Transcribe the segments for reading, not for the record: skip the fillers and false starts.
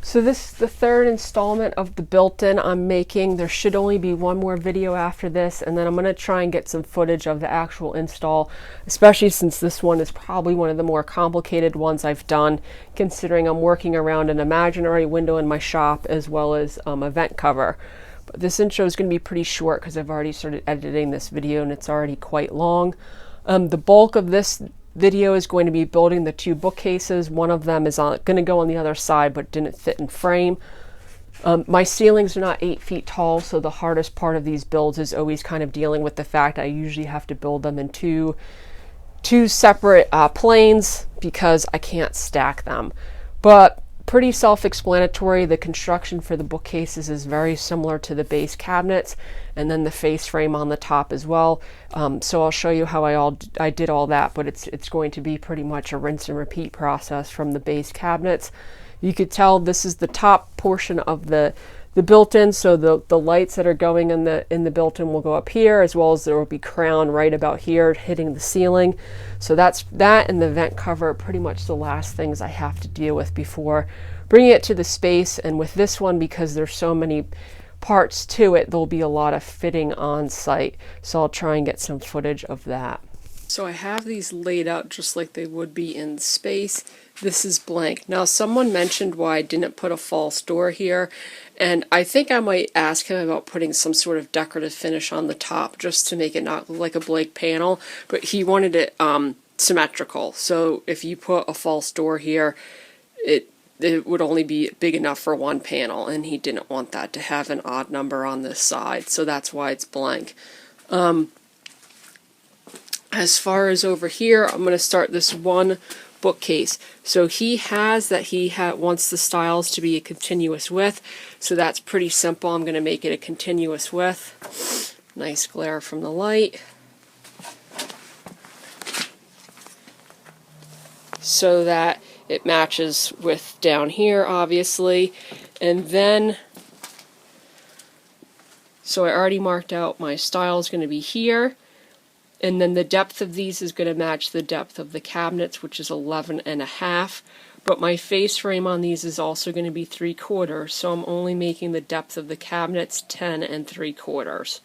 So this is the third installment of the built-in I'm making. There should only be one more video after this, and then I'm going to try and get some footage of the actual install, especially since this one is probably one of the more complicated ones I've done, considering I'm working around an imaginary window in my shop as well as a vent cover. But this intro is going to be pretty short because I've already started editing this video and it's already quite long. The bulk of this video is going to be building the two bookcases. One of them is going to go on the other side but didn't fit in frame. My ceilings are not 8 feet tall, so the hardest part of these builds is always kind of dealing with the fact I usually have to build them in two separate planes because I can't stack them. But pretty self-explanatory. The construction for the bookcases is very similar to the base cabinets, and then the face frame on the top as well. So I'll show you how I did all that, but it's going to be pretty much a rinse and repeat process from the base cabinets. You could tell this is the top portion of the built-in, so the lights that are going in the built-in will go up here, as well as there will be crown right about here hitting the ceiling. So that and the vent cover are pretty much the last things I have to deal with before bringing it to the space. And with this one, because there's so many parts to it, there'll be a lot of fitting on site, so I'll try and get some footage of that. So I have these laid out just like they would be in space. This is blank. Now someone mentioned why I didn't put a false door here, and I think I might ask him about putting some sort of decorative finish on the top just to make it not look like a blank panel, but he wanted it symmetrical. So if you put a false door here, it would only be big enough for one panel, and he didn't want that to have an odd number on this side, so that's why it's blank. As far as over here, I'm going to start this one bookcase. So he wants the styles to be a continuous width, so that's pretty simple. I'm going to make it a continuous width. Nice glare from the light. So that it matches with down here, obviously. And then, so I already marked out my style is going to be here. And then the depth of these is going to match the depth of the cabinets, which is 11.5. But my face frame on these is also going to be 3/4, so I'm only making the depth of the cabinets 10 3/4.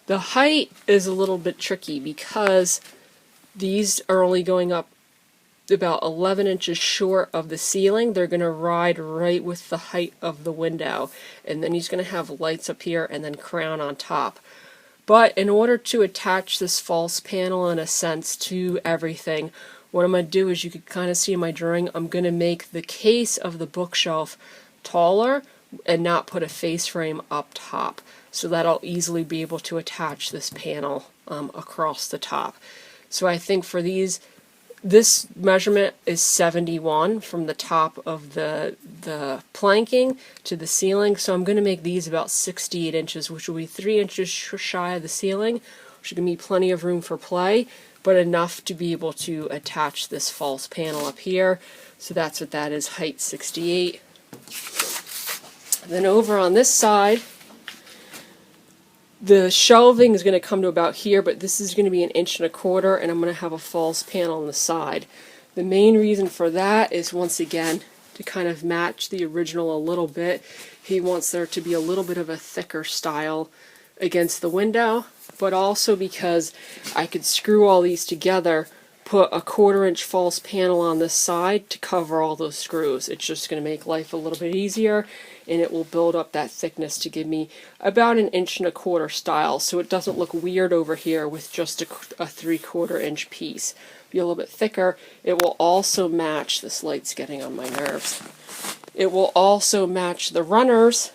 The height is a little bit tricky because these are only going up about 11 inches short of the ceiling. They're going to ride right with the height of the window. And then he's going to have lights up here and then crown on top. But in order to attach this false panel, in a sense, to everything, what I'm going to do is, you can kind of see in my drawing, I'm going to make the case of the bookshelf taller and not put a face frame up top, so that I'll easily be able to attach this panel across the top. So I think for these, this measurement is 71 from the top of the planking to the ceiling, so I'm going to make these about 68 inches, which will be 3 inches shy of the ceiling, which is going to be plenty of room for play, but enough to be able to attach this false panel up here. So that's what that is, height 68. Then over on this side, the shelving is going to come to about here, but this is going to be 1.25 inches, and I'm going to have a false panel on the side. The main reason for that is, once again, to kind of match the original a little bit. He wants there to be a little bit of a thicker style against the window, but also because I could screw all these together, put a 1/4 inch false panel on this side to cover all those screws. It's just going to make life a little bit easier, and it will build up that thickness to give me about 1.25 inch style, so it doesn't look weird over here with just a 3/4 inch piece. Be a little bit thicker. It will also match, this light's getting on my nerves, it will also match the runners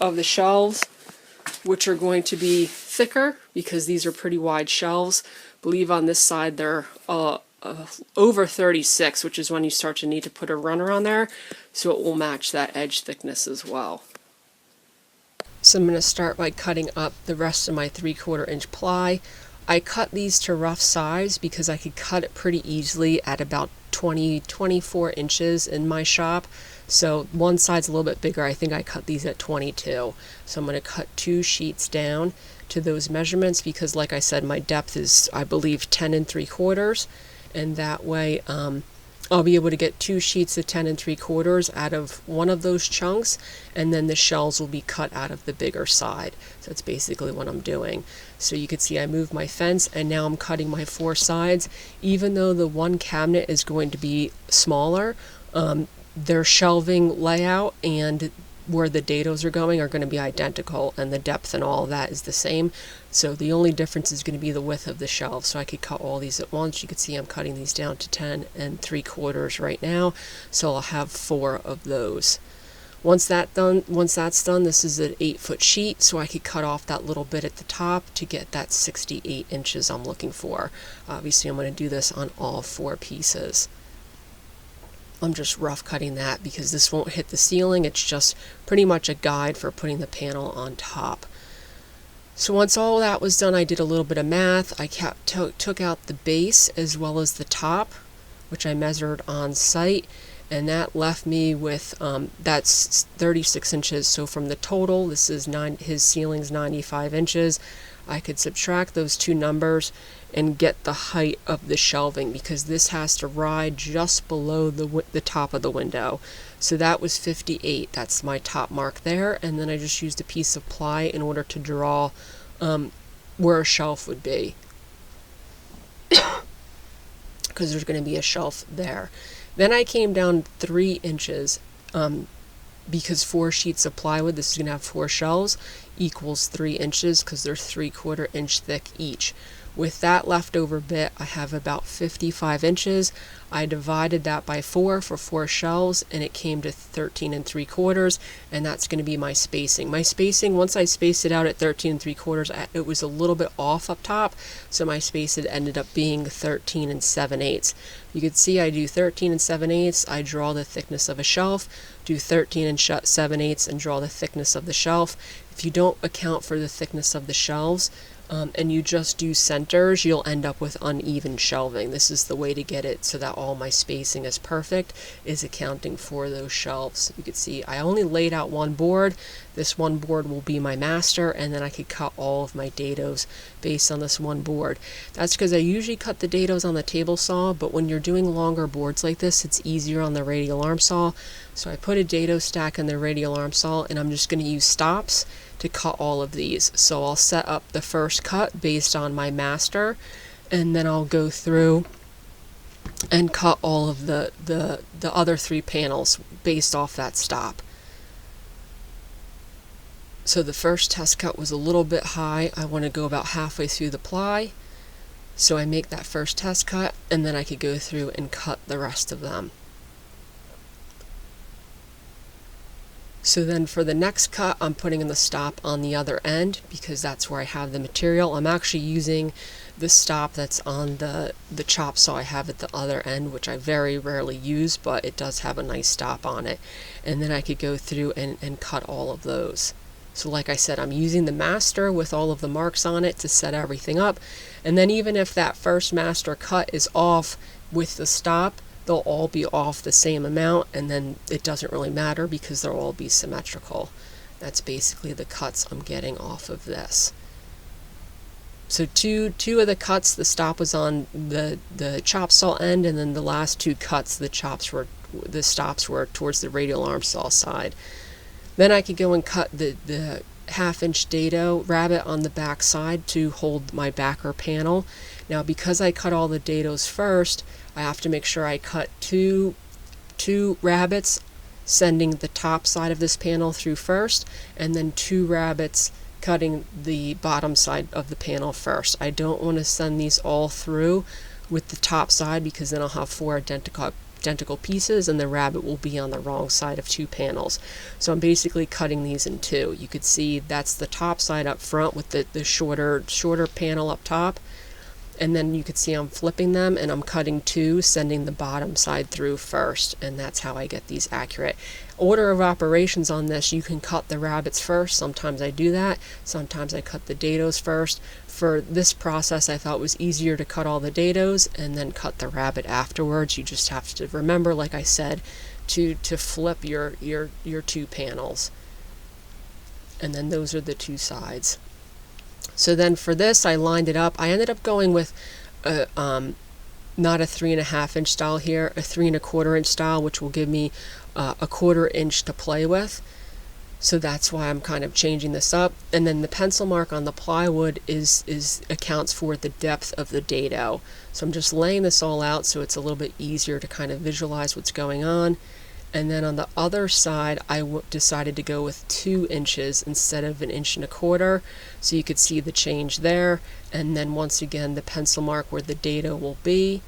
of the shelves, which are going to be thicker because these are pretty wide shelves. I believe on this side they're over 36, which is when you start to need to put a runner on there, so it will match that edge thickness as well. So I'm going to start by cutting up the rest of my 3/4 inch ply. I cut these to rough size because I could cut it pretty easily at about 24 inches in my shop. So one side's a little bit bigger. I think I cut these at 22. So I'm going to cut 2 sheets down to those measurements because, like I said, my depth is, I believe, 10 3/4. And that way I'll be able to get 2 sheets of 10 3/4 out of one of those chunks, and then the shelves will be cut out of the bigger side. So that's basically what I'm doing. So you can see I moved my fence, and now I'm cutting my 4 sides. Even though the one cabinet is going to be smaller, their shelving layout and where the dados are going to be identical, and the depth and all of that is the same. So the only difference is going to be the width of the shelves. So I could cut all these at once. You can see I'm cutting these down to 10 3/4 right now. So I'll have 4 of those. Once that's done, this is an 8-foot sheet, so I could cut off that little bit at the top to get that 68 inches I'm looking for. Obviously I'm going to do this on all 4 pieces. I'm just rough cutting that because this won't hit the ceiling. It's just pretty much a guide for putting the panel on top. So once all that was done, I did a little bit of math. I took out the base as well as the top, which I measured on site, and that left me with that's 36 inches. So from the total, this is his ceiling's 95 inches. I could subtract those 2 numbers and get the height of the shelving, because this has to ride just below the top of the window. So that was 58. That's my top mark there, and then I just used a piece of ply in order to draw where a shelf would be, because there's going to be a shelf there. Then I came down 3 inches because 4 sheets of plywood, this is going to have 4 shelves, equals 3 inches because they're 3/4 inch thick each. With that leftover bit, I have about 55 inches. I divided that by 4 for 4 shelves, and it came to 13 3/4, and that's going to be my spacing. My spacing, once I spaced it out at 13 3/4, it was a little bit off up top, so my spacing ended up being 13 7/8. You can see I do 13 7/8, I draw the thickness of a shelf, do 13 7/8, and draw the thickness of the shelf. If you don't account for the thickness of the shelves, and you just do centers, you'll end up with uneven shelving. This is the way to get it so that all my spacing is perfect, is accounting for those shelves. You can see I only laid out 1 board. This 1 board will be my master, and then I could cut all of my dados based on this 1 board. That's because I usually cut the dados on the table saw, but when you're doing longer boards like this, it's easier on the radial arm saw. So I put a dado stack in the radial arm saw, and I'm just going to use stops to cut all of these. So I'll set up the first cut based on my master, and then I'll go through and cut all of the other 3 panels based off that stop. So the first test cut was a little bit high. I want to go about halfway through the ply, so I make that first test cut, and then I could go through and cut the rest of them. So then for the next cut, I'm putting in the stop on the other end because that's where I have the material. I'm actually using the stop that's on the chop saw I have at the other end, which I very rarely use, but it does have a nice stop on it. And then I could go through and cut all of those. So like I said, I'm using the master with all of the marks on it to set everything up. And then even if that first master cut is off with the stop, they'll all be off the same amount, and then it doesn't really matter because they'll all be symmetrical. That's basically the cuts I'm getting off of this. So two of the cuts, the stop was on the chop saw end, and then the last 2 cuts, the stops were towards the radial arm saw side. Then I could go and cut the 1/2-inch dado rabbet on the back side to hold my backer panel. Now because I cut all the dados first, I have to make sure I cut two rabbets sending the top side of this panel through first, and then 2 rabbets cutting the bottom side of the panel first. I don't want to send these all through with the top side because then I'll have 4 identical pieces and the rabbet will be on the wrong side of 2 panels. So I'm basically cutting these in 2. You could see that's the top side up front with the shorter panel up top, and then you could see I'm flipping them and I'm cutting 2, sending the bottom side through first, and that's how I get these accurate. Order of operations on this, you can cut the rabbets first. Sometimes I do that. Sometimes I cut the dados first. For this process, I thought it was easier to cut all the dados and then cut the rabbet afterwards. You just have to remember, like I said, to flip your 2 panels. And then those are the 2 sides. So then for this, I lined it up. I ended up going with not a 3.5 inch style here, a 3 1/4 inch style, which will give me a 1/4 inch to play with. So that's why I'm kind of changing this up. And then the pencil mark on the plywood is accounts for the depth of the dado. So I'm just laying this all out so it's a little bit easier to kind of visualize what's going on. And then on the other side, I decided to go with 2 inches instead of 1 1/4 inches, so you could see the change there. And then once again, the pencil mark where the dado will be.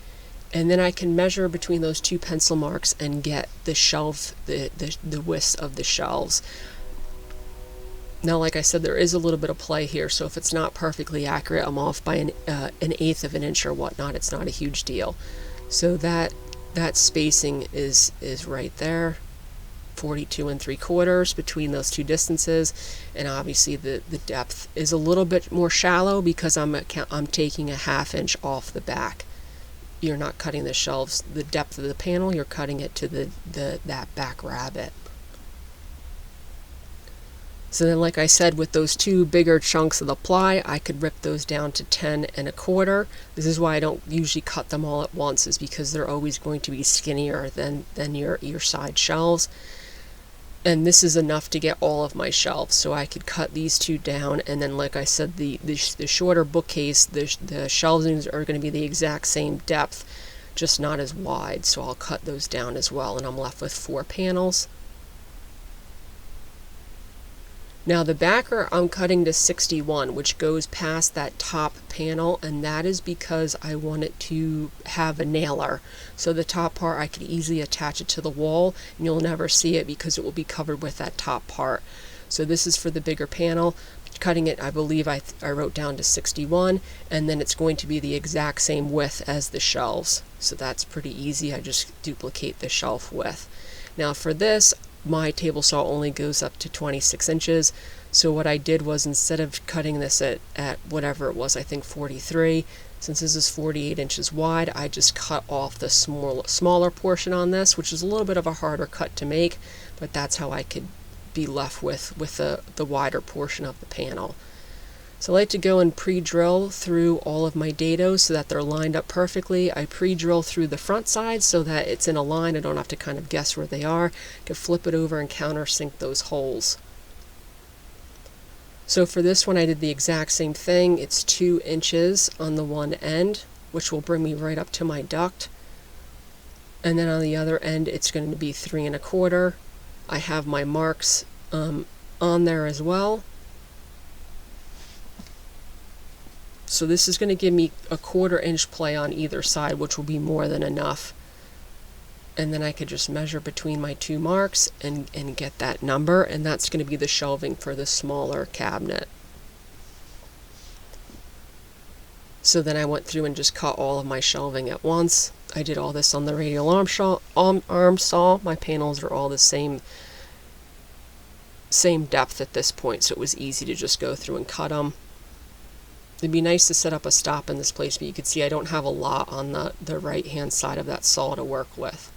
And then I can measure between those 2 pencil marks and get the shelf, the width of the shelves. Now, like I said, there is a little bit of play here, so if it's not perfectly accurate, I'm off by an 1/8 of an inch or whatnot. It's not a huge deal. So that spacing is right there, 42 3/4 between those 2 distances. And obviously the depth is a little bit more shallow because I'm taking a 1/2 inch off the back. You're not cutting the shelves, the depth of the panel, you're cutting it to that back rabbet. So then, like I said, with those 2 bigger chunks of the ply, I could rip those down to 10 1/4. This is why I don't usually cut them all at once, is because they're always going to be skinnier than your side shelves. And this is enough to get all of my shelves, so I could cut these 2 down. And then, like I said, the shorter bookcase, the shelvings are going to be the exact same depth, just not as wide. So I'll cut those down as well, and I'm left with 4 panels. Now the backer I'm cutting to 61, which goes past that top panel, and that is because I want it to have a nailer. So the top part, I could easily attach it to the wall and you'll never see it because it will be covered with that top part. So this is for the bigger panel. Cutting it, I believe I wrote down to 61, and then it's going to be the exact same width as the shelves. So that's pretty easy. I just duplicate the shelf width. Now for this, my table saw only goes up to 26 inches. So what I did was, instead of cutting this at whatever it was, I think 43, since this is 48 inches wide, I just cut off the smaller portion on this, which is a little bit of a harder cut to make, but that's how I could be left with the wider portion of the panel. So I like to go and pre-drill through all of my dados so that they're lined up perfectly. I pre-drill through the front side so that it's in a line. I don't have to kind of guess where they are. I can flip it over and countersink those holes. So for this one, I did the exact same thing. It's 2 inches on the one end, which will bring me right up to my duct. And then on the other end, it's going to be 3 1/4. I have my marks on there as well. So this is going to give me a 1/4 inch play on either side, which will be more than enough. And then I could just measure between my 2 marks and get that number, and that's going to be the shelving for the smaller cabinet. So then I went through and just cut all of my shelving at once. I did all this on the radial arm saw. My panels are all the same depth at this point, so it was easy to just go through and cut them. It'd be nice to set up a stop in this place, but you can see I don't have a lot on the right hand side of that saw to work with.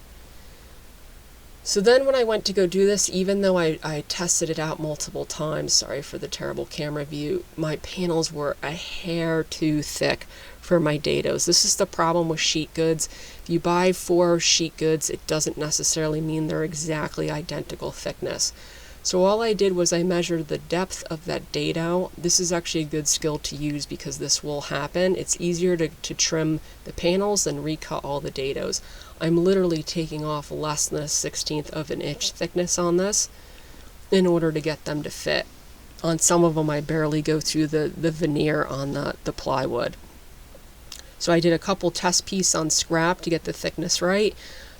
So then when I went to go do this, even though I tested it out multiple times, sorry for the terrible camera view, my panels were a hair too thick for my dados. This is the problem with sheet goods. If you buy 4 sheet goods, it doesn't necessarily mean they're exactly identical thickness. So all I did was I measured the depth of that dado. This is actually a good skill to use because this will happen. It's easier to trim the panels than recut all the dados. I'm literally taking off less than a 1/16 of an inch thickness on this in order to get them to fit. On some of them I barely go through the veneer on the plywood. So I did a couple test pieces on scrap to get the thickness right.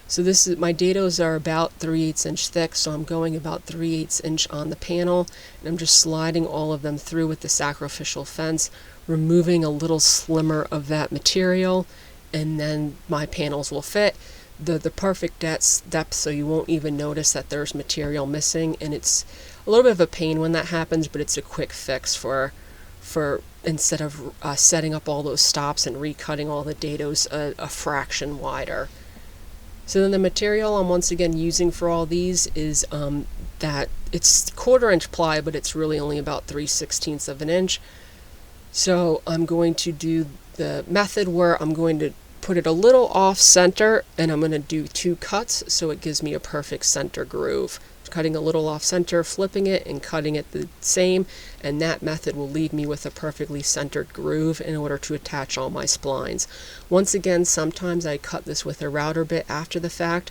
So this is, my dados are about 3/8 inch thick, so I'm going about 3/8 inch on the panel, and I'm just sliding all of them through with the sacrificial fence, removing a little slimmer of that material, and then my panels will fit. The perfect depth, so you won't even notice that there's material missing, and it's a little bit of a pain when that happens, but it's a quick fix for instead of setting up all those stops and recutting all the dados a fraction wider. So then the material I'm once again using for all these is that it's 1/4 inch ply, but it's really only about 3/16 of an inch. So I'm going to do the method where I'm going to put it a little off center, and I'm going to do 2 cuts so it gives me a perfect center groove. Cutting a little off center, flipping it, and cutting it the same, and that method will leave me with a perfectly centered groove in order to attach all my splines. Once again, sometimes I cut this with a router bit after the fact,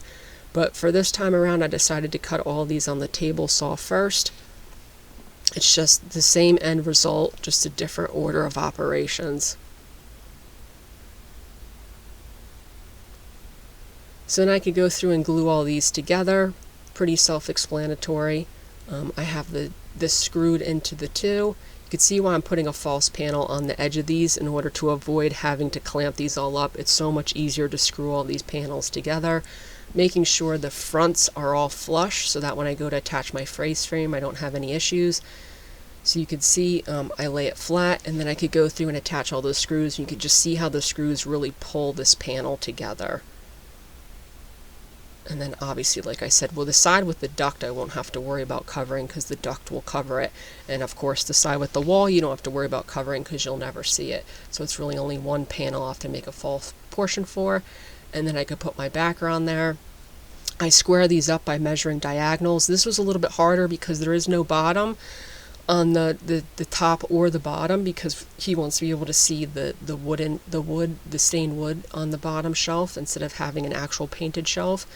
but for this time around I decided to cut all these on the table saw first. It's just the same end result, just a different order of operations. So then I could go through and glue all these together. Pretty self-explanatory. I have this screwed into the 2. You can see why I'm putting a false panel on the edge of these in order to avoid having to clamp these all up. It's so much easier to screw all these panels together, making sure the fronts are all flush so that when I go to attach my face frame I don't have any issues. So you can see I lay it flat, and then I could go through and attach all those screws, and you could just see how the screws really pull this panel together. And then obviously, like I said, well, the side with the duct I won't have to worry about covering because the duct will cover it. And of course the side with the wall you don't have to worry about covering because you'll never see it. So it's really only one panel I'll have to make a false portion for. And then I could put my background there. I square these up by measuring diagonals. This was a little bit harder because there is no bottom on the top or the bottom, because he wants to be able to see the stained wood on the bottom shelf instead of having an actual painted shelf.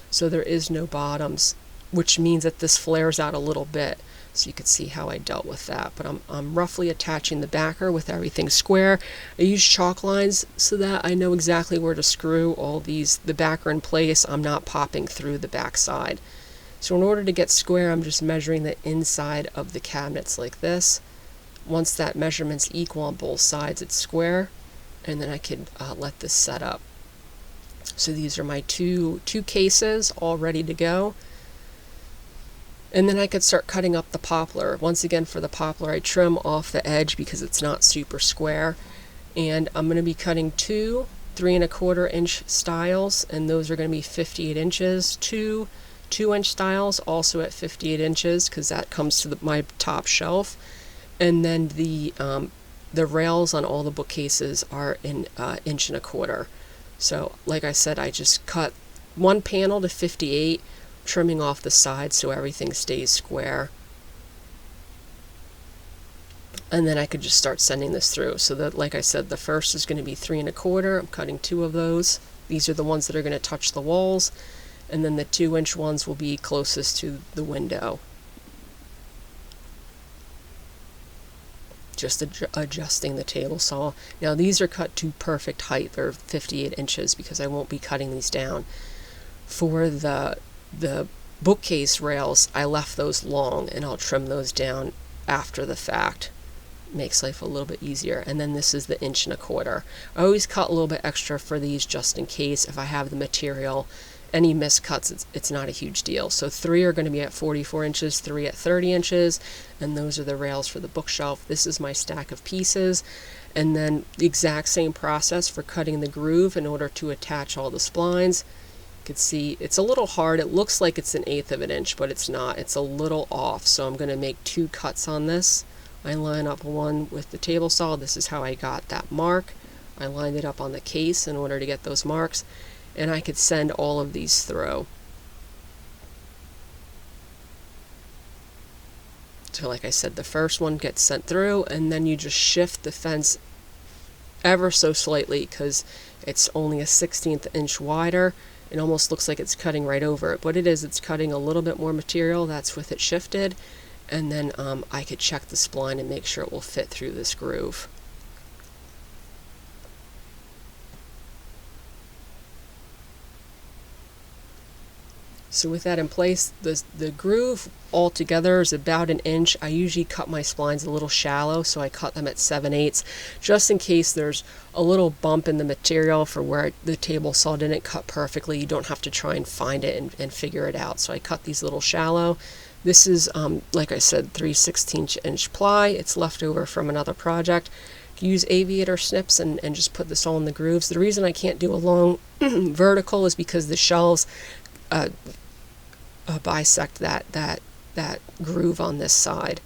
So there is no bottoms, which means that this flares out a little bit. So you can see how I dealt with that. But I'm roughly attaching the backer with everything square. I use chalk lines so that I know exactly where to screw all the backer in place. I'm not popping through the back side. So in order to get square, I'm just measuring the inside of the cabinets like this. Once that measurement's equal on both sides, it's square, and then I could let this set up. So these are my two cases all ready to go. And then I could start cutting up the poplar. Once again, for the poplar, I trim off the edge because it's not super square. And I'm going to be cutting 2 3¼ inch stiles, and those are going to be 58 inches. 2 2-inch stiles, also at 58 inches, because that comes to my top shelf. And then the rails on all the bookcases are in 1¼ inch. So like I said, I just cut one panel to 58, trimming off the sides so everything stays square. And then I could just start sending this through. So that, like I said, the first is going to be 3¼ I'm cutting 2 of those. These are the ones that are going to touch the walls. And then the 2-inch ones will be closest to the window. Just adjusting the table saw. Now these are cut to perfect height. They're 58 inches because I won't be cutting these down. For the bookcase rails, I left those long, and I'll trim those down after the fact. Makes life a little bit easier. And then this is the 1¼ I always cut a little bit extra for these just in case if I have the material. Any miscuts, it's not a huge deal. So 3 are going to be at 44 inches, 3 at 30 inches, and those are the rails for the bookshelf. This is my stack of pieces. And then the exact same process for cutting the groove in order to attach all the splines. You can see it's a little hard. It looks like it's 1/8 of an inch, but it's not. It's a little off. So I'm going to make 2 cuts on this. I line up one with the table saw. This is how I got that mark. I lined it up on the case in order to get those marks. And I could send all of these through. So like I said, the first one gets sent through, and then you just shift the fence ever so slightly because it's only a 1/16 inch wider. It almost looks like it's cutting right over it, but it is. It's cutting a little bit more material. That's with it shifted. And then I could check the spline and make sure it will fit through this groove. So with that in place, the groove altogether is about 1 inch. I usually cut my splines a little shallow, so I cut them at 7/8 just in case there's a little bump in the material for where the table saw didn't cut perfectly. You don't have to try and find it and figure it out. So I cut these little shallow. This is, like I said, 3/16 inch ply. It's left over from another project. Use aviator snips and just put this all in the grooves. The reason I can't do a long vertical is because the shelves bisect that groove on this side.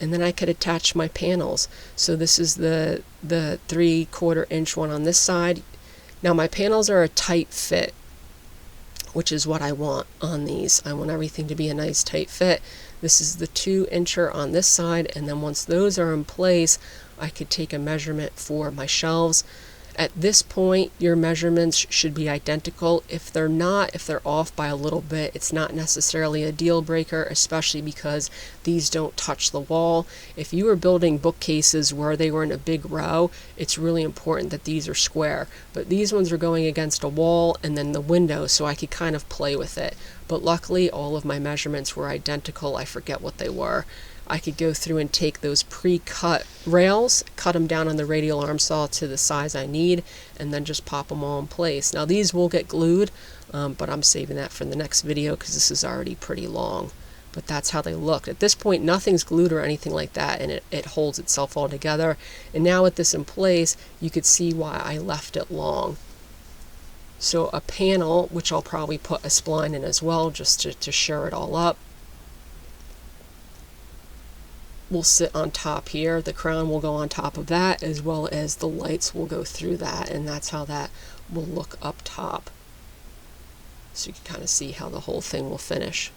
And then I could attach my panels. So this is the 3/4 inch one on this side. Now my panels are a tight fit, which is what I want on these. I want everything to be a nice tight fit. This is the 2-incher on this side, and then once those are in place, I could take a measurement for my shelves. At this point, your measurements should be identical. If they're not, if they're off by a little bit, it's not necessarily a deal breaker, especially because these don't touch the wall. If you were building bookcases where they were in a big row, it's really important that these are square. But these ones are going against a wall and then the window, so I could kind of play with it. But luckily, all of my measurements were identical. I forget what they were. I could go through and take those pre-cut rails, cut them down on the radial arm saw to the size I need, and then just pop them all in place. Now these will get glued, but I'm saving that for the next video because this is already pretty long. But that's how they look. At this point, nothing's glued or anything like that, and it holds itself all together. And now with this in place, you could see why I left it long. So a panel, which I'll probably put a spline in as well, just to shore it all up, will sit on top here. The crown will go on top of that, as well as the lights will go through that, and that's how that will look up top. So you can kind of see how the whole thing will finish.